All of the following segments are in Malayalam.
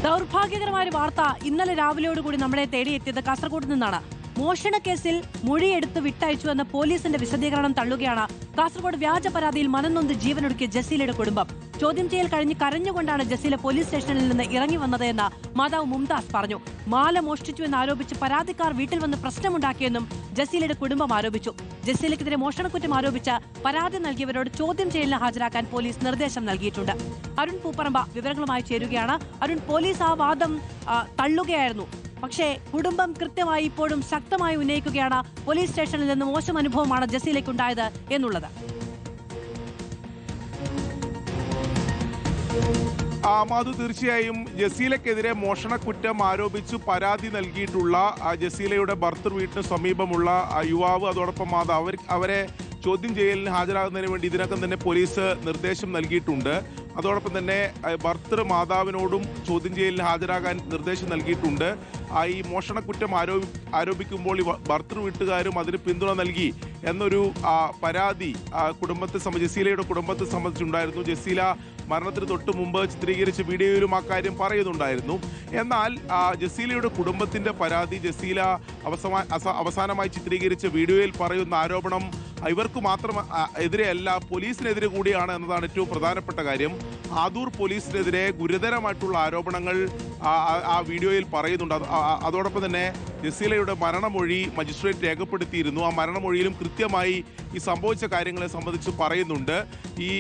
ദൗർഭാഗ്യകരമായ വാർത്ത ഇന്നലെ രാവിലെയോടുകൂടി നമ്മളെ തേടിയെത്തിയത് കാസർഗോഡ് നിന്നാണ്. മോഷണക്കേസിൽ മൊഴിയെടുത്ത് വിട്ടയച്ചുവെന്ന പോലീസിന്റെ വിശദീകരണം തള്ളുകയാണ് കാസർഗോഡ് വ്യാജ പരാതിയിൽ മനംനൊന്ത് ജീവനൊടുക്കിയ ജസീലയുടെ കുടുംബം. ചോദ്യം ചെയ്യൽ കഴിഞ്ഞ് കരഞ്ഞുകൊണ്ടാണ് ജസീല പോലീസ് സ്റ്റേഷനിൽ നിന്ന് ഇറങ്ങി വന്നത് എന്ന് മാതാവ് മുംതാസ് പറഞ്ഞു. മാല മോഷ്ടിച്ചുവെന്ന് ആരോപിച്ച് പരാതിക്കാർ വീട്ടിൽ വന്ന് പ്രശ്നമുണ്ടാക്കിയെന്നും ജസീലയുടെ കുടുംബം ആരോപിച്ചു. ജസീലയ്ക്കെതിരെ മോഷണക്കുറ്റം ആരോപിച്ച് പരാതി നൽകിയവരോട് ചോദ്യം ചെയ്യലിന് ഹാജരാക്കാൻ പോലീസ് നിർദ്ദേശം നൽകിയിട്ടുണ്ട്. അരുൺ പൂപ്പറമ്പ വിവരങ്ങളുമായി ചേരുകയാണ്. അരുൺ, പോലീസ് ആ വാദം തള്ളുകയായിരുന്നു. പക്ഷേ കുടുംബം കൃത്യമായി ഇപ്പോഴും ശക്തമായി ഉന്നയിക്കുകയാണ് പോലീസ് സ്റ്റേഷനിൽ നിന്ന് മോശം അനുഭവമാണ് ജസീലയ്ക്കുണ്ടായത് എന്നുള്ളത്. മാധു, തീർച്ചയായും ജസീലയ്ക്കെതിരെ മോഷണക്കുറ്റം ആരോപിച്ചു പരാതി നൽകിയിട്ടുള്ള ജസീലയുടെ ഭർത്തൃ വീട്ടിന് സമീപമുള്ള യുവാവ്, അതോടൊപ്പം മാതാവ്, അവരെ ചോദ്യം ചെയ്യലിന് ഹാജരാകുന്നതിന് വേണ്ടി ഇതിനകം തന്നെ പോലീസ് നിർദ്ദേശം നൽകിയിട്ടുണ്ട്. അതോടൊപ്പം തന്നെ ഭർത്തൃ മാതാവിനോടും ചോദ്യം ചെയ്യലിന് ഹാജരാകാൻ നിർദ്ദേശം നൽകിയിട്ടുണ്ട്. ഈ മോഷണക്കുറ്റം ആരോപിക്കുമ്പോൾ ഈ ഭർത്തൃ വീട്ടുകാരും അതിന് പിന്തുണ നൽകി എന്നൊരു പരാതി ജസീലയുടെ കുടുംബത്തെ സംബന്ധിച്ചുണ്ടായിരുന്നു. ജസീല മരണത്തിന് തൊട്ട് മുമ്പ് ചിത്രീകരിച്ച വീഡിയോയിലും ആ കാര്യം പറയുന്നുണ്ടായിരുന്നു. എന്നാൽ ജസീലയുടെ കുടുംബത്തിന്റെ പരാതി, ജസീല അവസാനമായി ചിത്രീകരിച്ച വീഡിയോയിൽ പറയുന്ന ആരോപണം ഇവർക്ക് മാത്രം എതിരെയല്ല, പോലീസിനെതിരെ കൂടിയാണ് എന്നതാണ് ഏറ്റവും പ്രധാനപ്പെട്ട കാര്യം. ആദൂർ പോലീസിനെതിരെ ഗുരുതരമായിട്ടുള്ള ആരോപണങ്ങൾ ആ വീഡിയോയിൽ പറയുന്നുണ്ട്. അതോടൊപ്പം തന്നെ ജസീലയുടെ മരണമൊഴി മജിസ്ട്രേറ്റ് രേഖപ്പെടുത്തിയിരുന്നു. ആ മരണമൊഴിയിലും കൃത്യമായി ഈ സംഭവിച്ച കാര്യങ്ങളെ സംബന്ധിച്ച് പറയുന്നുണ്ട്. ഈ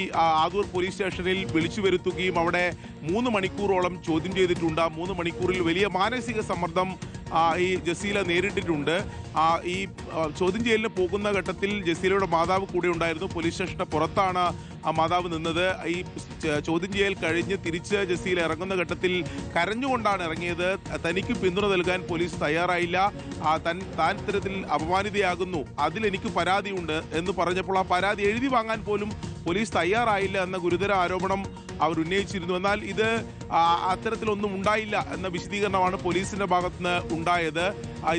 ആദൂർ പോലീസ് സ്റ്റേഷനിൽ വിളിച്ചു വരുത്തുകയും അവിടെ 3 മണിക്കൂറോളം ചോദ്യം ചെയ്തിട്ടുണ്ട്. ആ 3 മണിക്കൂറിൽ വലിയ മാനസിക സമ്മർദ്ദം ഈ ജസീല നേരിട്ടിട്ടുണ്ട്. ഈ ചോദ്യം ചെയ്യലിന് പോകുന്ന ഘട്ടത്തിൽ ജസീലയുടെ മാതാവ് കൂടെ ഉണ്ടായിരുന്നു. പോലീസ് സ്റ്റേഷന്റെ പുറത്താണ് ആ മാതാവ് നിന്നത്. ഈ ചോദ്യം ചെയ്യൽ കഴിഞ്ഞ് തിരിച്ച് ജസീല ഇറങ്ങുന്ന ഘട്ടത്തിൽ കരഞ്ഞുകൊണ്ടാണ് ഇറങ്ങിയത്. തനിക്ക് പിന്തുണ നൽകാൻ പോലീസ് തയ്യാറായില്ല, താൻ ഇത്തരത്തിൽ അപമാനിതയാകുന്നു, അതിലെനിക്ക് പരാതിയുണ്ട് എന്ന് പറഞ്ഞപ്പോൾ ആ പരാതി എഴുതി വാങ്ങാൻ പോലും പോലീസ് തയ്യാറായില്ല എന്ന ഗുരുതര ആരോപണം അവർ ഉന്നയിച്ചിരുന്നു. എന്നാൽ ഇത് അത്തരത്തിലൊന്നും ഉണ്ടായില്ല എന്ന വിശദീകരണമാണ് പോലീസിന്റെ ഭാഗത്തുനിന്ന് ഉണ്ടായത്.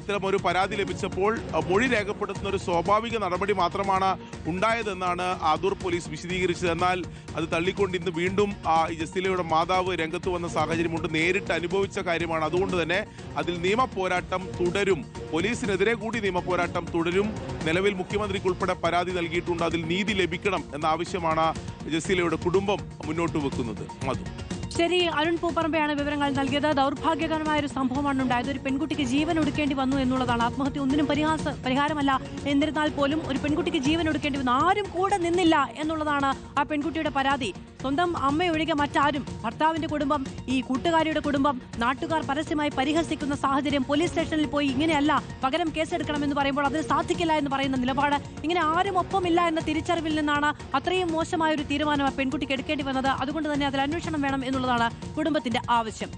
ഇത്തരം ഒരു പരാതി ലഭിച്ചപ്പോൾ മൊഴി രേഖപ്പെടുത്തുന്ന ഒരു സ്വാഭാവിക നടപടി മാത്രമാണ് ഉണ്ടായതെന്നാണ് ആദൂർ പോലീസ് വിശദീകരിച്ചത്. എന്നാൽ അത് തള്ളിക്കൊണ്ട് ഇന്ന് വീണ്ടും ജസീലയുടെ മാതാവ് രംഗത്ത് വന്ന സാഹചര്യമുണ്ട്. നേരിട്ട് അനുഭവിച്ച കാര്യമാണ്. അതുകൊണ്ട് തന്നെ അതിൽ നിയമപോരാട്ടം തുടരും, പോലീസിനെതിരെ കൂടി നിയമപോരാട്ടം തുടരും. നിലവിൽ മുഖ്യമന്ത്രിക്ക് ഉൾപ്പെടെ പരാതി നൽകിയിട്ടുണ്ട്. അതിൽ നീതി ലഭിക്കണം എന്ന ആവശ്യമാണ് ജസീലയുടെ കുടുംബം മുന്നോട്ട് വെക്കുന്നത്. മധു, ശരി, അരുൺ പൂപ്പറമ്പയാണ് വിവരങ്ങൾ നൽകിയത്. ദൗർഭാഗ്യകരമായ ഒരു സംഭവമാണ് ഉണ്ടായത്. ഒരു പെൺകുട്ടിക്ക് ജീവൻ ഒടുക്കേണ്ടി വന്നു എന്നുള്ളതാണ്. ആത്മഹത്യ ഒന്നിനും പരിഹാരമല്ല. എന്നിരുന്നാൽ പോലും ഒരു പെൺകുട്ടിക്ക് ജീവൻ ഒടുക്കേണ്ടി വന്നു, ആരും കൂടെ നിന്നില്ല എന്നുള്ളതാണ് ആ പെൺകുട്ടിയുടെ പരാതി. സ്വന്തം അമ്മയൊഴികെ മറ്റാരും, ഭർത്താവിന്റെ കുടുംബം, ഈ കൂട്ടുകാരിയുടെ കുടുംബം, നാട്ടുകാർ പരസ്യമായി പരിഹസിക്കുന്ന സാഹചര്യം, പോലീസ് സ്റ്റേഷനിൽ പോയി ഇങ്ങനെയല്ല പകരം കേസെടുക്കണമെന്ന് പറയുമ്പോൾ അതിന് സാധിക്കില്ല എന്ന് പറയുന്ന നിലപാട്, ഇങ്ങനെ ആരും ഒപ്പമില്ല എന്ന തിരിച്ചറിവിൽ നിന്നാണ് അത്രയും മോശമായ ഒരു തീരുമാനം ആ പെൺകുട്ടിക്ക് എടുക്കേണ്ടി വന്നത്. അതുകൊണ്ട് തന്നെ അതിൽ അന്വേഷണം വേണം എന്നുള്ളതാണ് കുടുംബത്തിന്റെ ആവശ്യം.